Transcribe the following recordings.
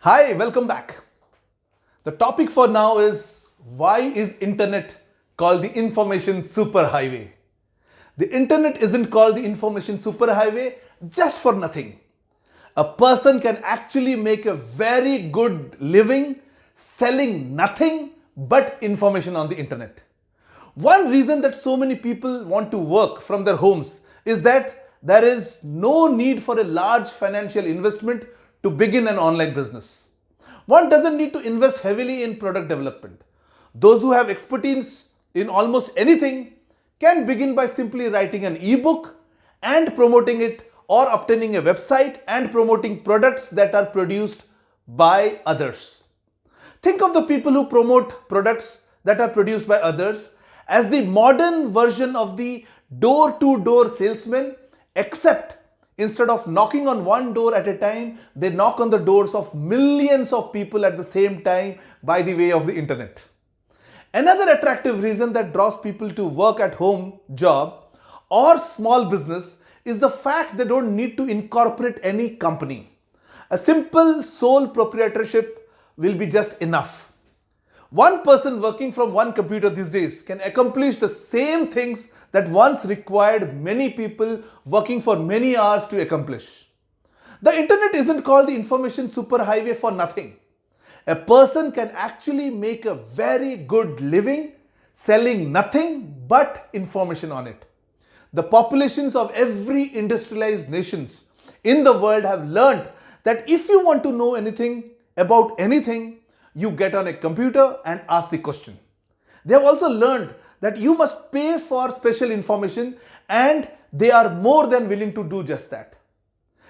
Hi, welcome back. The topic for now is why is internet called the information superhighway? The internet isn't called the information superhighway just for nothing. A person can actually make a very good living selling nothing but information on the internet. One reason that so many people want to work from their homes is that there is no need for a large financial investment to begin an online business. One doesn't need to invest heavily in product development. Those who have expertise in almost anything can begin by simply writing an ebook and promoting it, or obtaining a website and promoting products that are produced by others. Think of the people who promote products that are produced by others as the modern version of the door-to-door salesman, except instead of knocking on one door at a time, they knock on the doors of millions of people at the same time by the way of the internet. Another attractive reason that draws people to work at home job or small business is the fact they don't need to incorporate any company. A simple sole proprietorship will be just enough. One person working from one computer these days can accomplish the same things that once required many people working for many hours to accomplish. The internet isn't called the information superhighway for nothing. A person can actually make a very good living selling nothing but information on it. The populations of every industrialized nations in the world have learned that if you want to know anything about anything, you get on a computer and ask the question. They have also learned that you must pay for special information, and they are more than willing to do just that.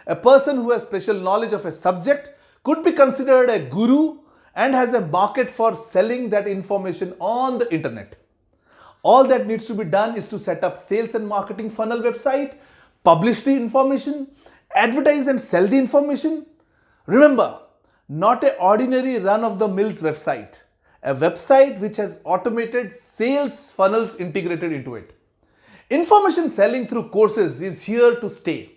A person who has special knowledge of a subject could be considered a guru and has a market for selling that information on the internet. All that needs to be done is to set up sales and marketing funnel website, publish the information, advertise and sell the information. Remember, not an ordinary run-of-the-mills website, a website which has automated sales funnels integrated into it. Information selling through courses is here to stay.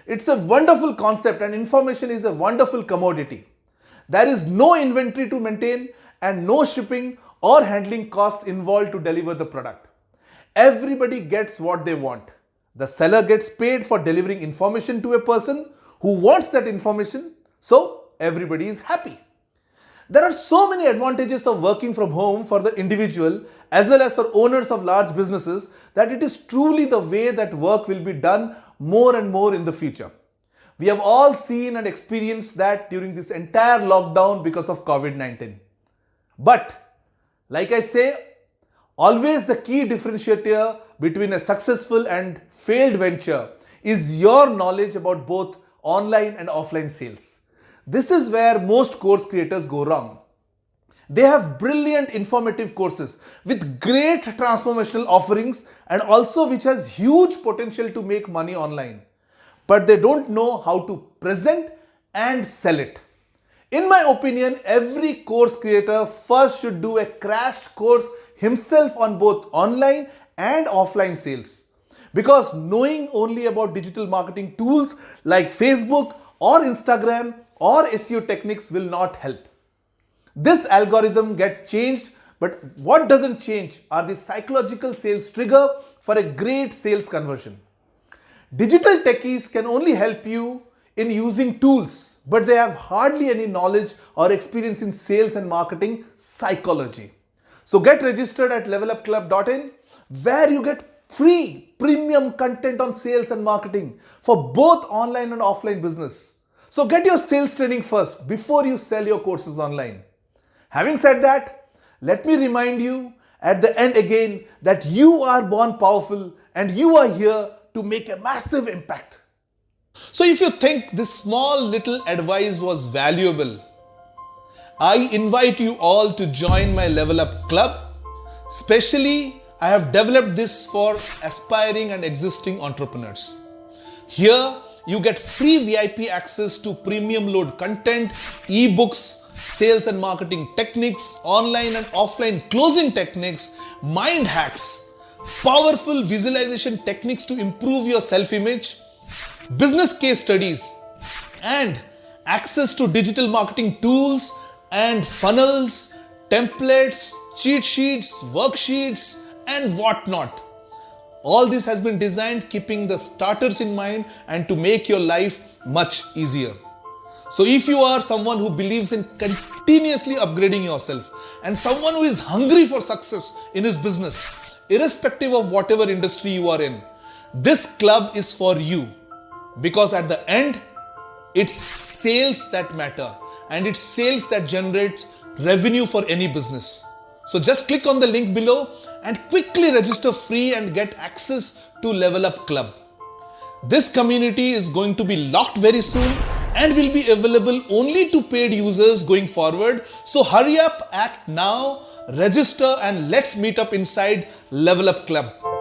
It's a wonderful concept, and information is a wonderful commodity. There is no inventory to maintain and no shipping or handling costs involved to deliver the product. Everybody gets what they want. The seller gets paid for delivering information to a person who wants that information, so everybody is happy. There are so many advantages of working from home for the individual as well as for owners of large businesses that it is truly the way that work will be done more and more in the future. We have all seen and experienced that during this entire lockdown because of COVID-19. But like I say, always the key differentiator between a successful and failed venture is your knowledge about both online and offline sales. This is where most course creators go wrong. They have brilliant informative courses with great transformational offerings and also which has huge potential to make money online. But they don't know how to present and sell it. In my opinion, every course creator first should do a crash course himself on both online and offline sales. Because knowing only about digital marketing tools like Facebook or Instagram or SEO techniques will not help. This algorithm gets changed, but what doesn't change are the psychological sales trigger for a great sales conversion. Digital techies can only help you in using tools, but they have hardly any knowledge or experience in sales and marketing psychology. So get registered at levelupclub.in, where you get free premium content on sales and marketing for both online and offline business. So get your sales training first before you sell your courses online. Having said that, let me remind you at the end again that you are born powerful and you are here to make a massive impact. So if you think this small little advice was valuable, I invite you all to join my Level Up Club. Specially, I have developed this for aspiring and existing entrepreneurs. Here, you get free VIP access to premium load content, ebooks, sales and marketing techniques, online and offline closing techniques, mind hacks, powerful visualization techniques to improve your self-image, business case studies, and access to digital marketing tools and funnels, templates, cheat sheets, worksheets, and whatnot. All this has been designed keeping the starters in mind and to make your life much easier. So if you are someone who believes in continuously upgrading yourself and someone who is hungry for success in his business, irrespective of whatever industry you are in, this club is for you. Because at the end, it's sales that matter and it's sales that generates revenue for any business. So just click on the link below and quickly register free and get access to Level Up Club. This community is going to be locked very soon and will be available only to paid users going forward. So hurry up, act now, register, and let's meet up inside Level Up Club.